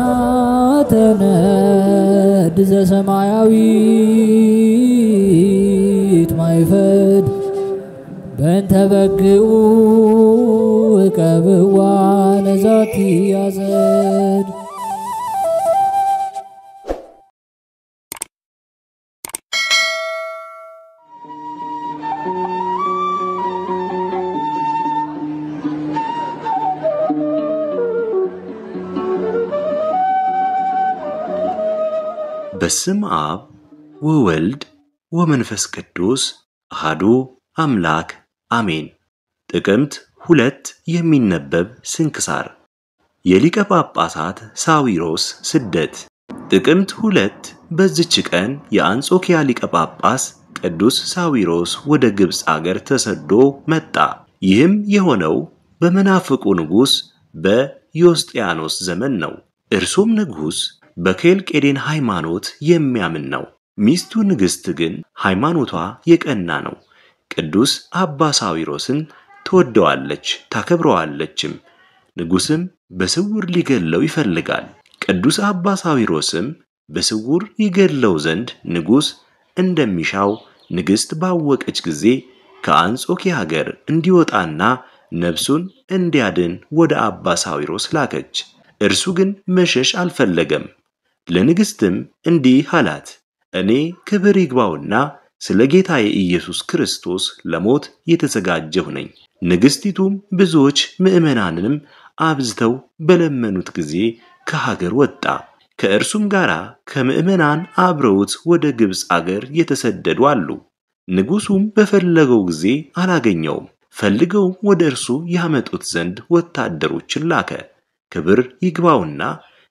ሊቃናተ ነድ ዘሰማያዊት ማይፈድ በእንተ በግዑ እቀብዋ ለዛቲ ያዘድ በስም አብ ወወልድ ወመንፈስ ቅዱስ አሐዱ አምላክ አሜን። ጥቅምት 2 የሚነበብ ስንክሳር የሊቀ ጳጳሳት ሳዊሮስ ስደት። ጥቅምት 2 በዚች ቀን የአንጾኪያ ሊቀ ጳጳስ ቅዱስ ሳዊሮስ ወደ ግብጽ አገር ተሰዶ መጣ። ይህም የሆነው በመናፍቁ ንጉስ በዮስጢያኖስ ዘመን ነው። እርሱም ንጉስ በኬልቄዴን ሃይማኖት የሚያምን ነው። ሚስቱ ንግስት ግን ሃይማኖቷ የቀና ነው። ቅዱስ አባ ሳዊሮስን ትወደዋለች ታከብረዋለችም። ንጉስም በስውር ሊገለው ይፈልጋል። ቅዱስ አባ ሳዊሮስም በስውር ይገለው ዘንድ ንጉስ እንደሚሻው ንግስት ባወቀች ጊዜ ከአንጾኪያ ሀገር እንዲወጣና ነፍሱን እንዲያድን ወደ አባ ሳዊሮስ ላከች። እርሱ ግን መሸሽ አልፈለገም። ለንግስትም እንዲህ አላት፣ እኔ ክብር ይግባውና ስለ ጌታዬ ኢየሱስ ክርስቶስ ለሞት የተዘጋጀሁ ነኝ። ንግስቲቱም ብዙዎች ምእመናንንም አብዝተው በለመኑት ጊዜ ከሀገር ወጣ። ከእርሱም ጋር ከምእመናን አብረውት ወደ ግብጽ አገር የተሰደዱ አሉ። ንጉሱም በፈለገው ጊዜ አላገኘውም። ፈልገው ወደ እርሱ ያመጡት ዘንድ ወታደሮችን ላከ። ክብር ይግባውና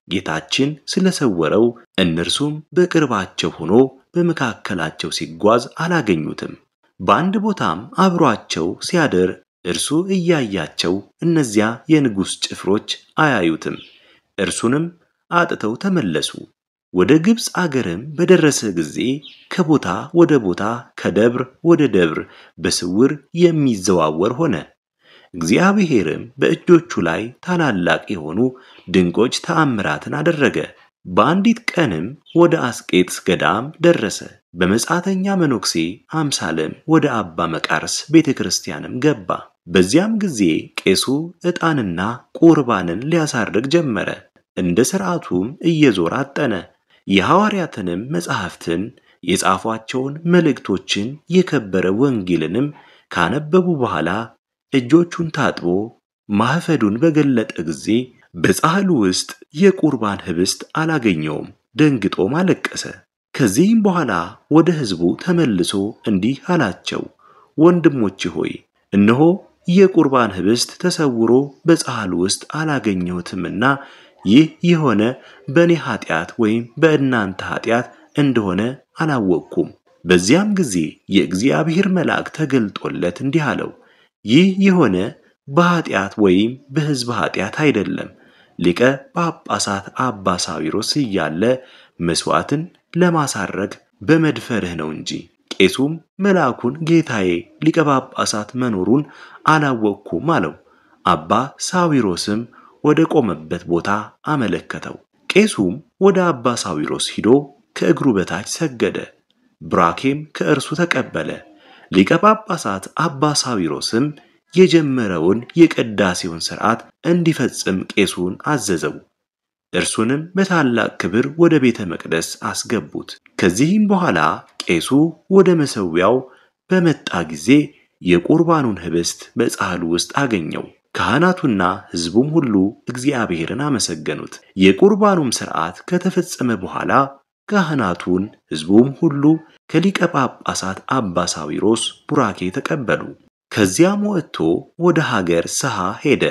ጌታችን ስለሰወረው እነርሱም በቅርባቸው ሆኖ በመካከላቸው ሲጓዝ አላገኙትም። በአንድ ቦታም አብሯቸው ሲያደር እርሱ እያያቸው እነዚያ የንጉስ ጭፍሮች አያዩትም። እርሱንም አጥተው ተመለሱ። ወደ ግብጽ አገርም በደረሰ ጊዜ ከቦታ ወደ ቦታ ከደብር ወደ ደብር በስውር የሚዘዋወር ሆነ። እግዚአብሔርም በእጆቹ ላይ ታላላቅ የሆኑ ድንቆች ተአምራትን አደረገ። በአንዲት ቀንም ወደ አስቄጥስ ገዳም ደረሰ። በመጻተኛ መነኩሴ አምሳልም ወደ አባ መቃርስ ቤተክርስቲያንም ገባ። በዚያም ጊዜ ቄሱ ዕጣንና ቁርባንን ሊያሳርግ ጀመረ። እንደ ሥርዓቱም እየዞረ አጠነ። የሐዋርያትንም መጻሕፍትን የጻፏቸውን መልእክቶችን የከበረ ወንጌልንም ካነበቡ በኋላ እጆቹን ታጥቦ ማህፈዱን በገለጠ ጊዜ በጻሕሉ ውስጥ የቁርባን ህብስት አላገኘውም። ደንግጦም አለቀሰ። ከዚህም በኋላ ወደ ሕዝቡ ተመልሶ እንዲህ አላቸው፣ ወንድሞቼ ሆይ እነሆ የቁርባን ህብስት ተሰውሮ በጻሕሉ ውስጥ አላገኘሁትምና ይህ የሆነ በእኔ ኃጢአት ወይም በእናንተ ኃጢአት እንደሆነ አላወቅኩም። በዚያም ጊዜ የእግዚአብሔር መልአክ ተገልጦለት እንዲህ አለው፣ ይህ የሆነ በኃጢአት ወይም በሕዝብ ኃጢአት አይደለም፣ ሊቀ ጳጳሳት አባ ሳዊሮስ እያለ መስዋዕትን ለማሳረግ በመድፈርህ ነው እንጂ። ቄሱም መልአኩን ጌታዬ ሊቀ ጳጳሳት መኖሩን አላወቅኩም አለው። አባ ሳዊሮስም ወደ ቆመበት ቦታ አመለከተው። ቄሱም ወደ አባ ሳዊሮስ ሂዶ ከእግሩ በታች ሰገደ። ብራኬም ከእርሱ ተቀበለ። ሊቀ ጳጳሳት አባ ሳዊሮስም የጀመረውን የቅዳሴውን ሥርዓት እንዲፈጽም ቄሱን አዘዘው። እርሱንም በታላቅ ክብር ወደ ቤተ መቅደስ አስገቡት። ከዚህም በኋላ ቄሱ ወደ መሠዊያው በመጣ ጊዜ የቁርባኑን ህብስት በጻሕሉ ውስጥ አገኘው። ካህናቱና ሕዝቡም ሁሉ እግዚአብሔርን አመሰገኑት። የቁርባኑም ሥርዓት ከተፈጸመ በኋላ ካህናቱን ሕዝቡም ሁሉ ከሊቀ ጳጳሳት አባ ሳዊሮስ ቡራኬ ተቀበሉ። ከዚያም ወጥቶ ወደ ሀገር ሰሃ ሄደ።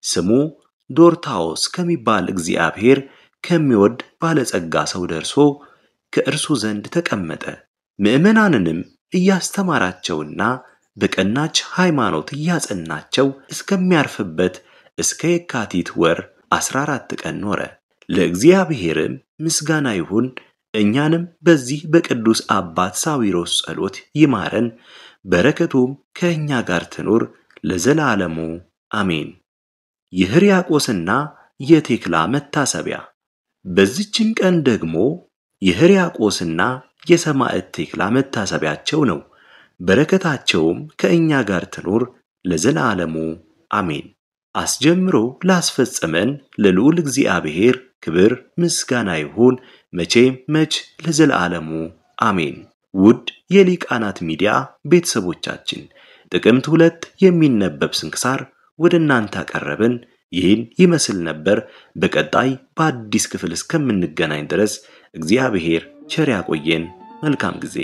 ስሙ ዶርታዎስ ከሚባል እግዚአብሔር ከሚወድ ባለጸጋ ሰው ደርሶ ከእርሱ ዘንድ ተቀመጠ። ምእመናንንም እያስተማራቸውና በቀናች ሃይማኖት እያጸናቸው እስከሚያርፍበት እስከ የካቲት ወር 14 ቀን ኖረ። ለእግዚአብሔርም ምስጋና ይሁን። እኛንም በዚህ በቅዱስ አባት ሳዊሮስ ጸሎት ይማረን፣ በረከቱም ከእኛ ጋር ትኑር ለዘላለሙ አሜን። የሕርያቆስና የቴክላ መታሰቢያ። በዚህችም ቀን ደግሞ የሕርያቆስና የሰማዕት ቴክላ መታሰቢያቸው ነው። በረከታቸውም ከእኛ ጋር ትኑር ለዘላለሙ አሜን። አስጀምሮ ላስፈጸመን ለልዑል እግዚአብሔር ክብር ምስጋና ይሁን መቼም መች ለዘላለሙ አሜን። ውድ የሊቃናት ሚዲያ ቤተሰቦቻችን ጥቅምት 2 የሚነበብ ስንክሳር ወደ እናንተ አቀረብን። ይህን ይመስል ነበር። በቀጣይ በአዲስ ክፍል እስከምንገናኝ ድረስ እግዚአብሔር ቸር ያቆየን። መልካም ጊዜ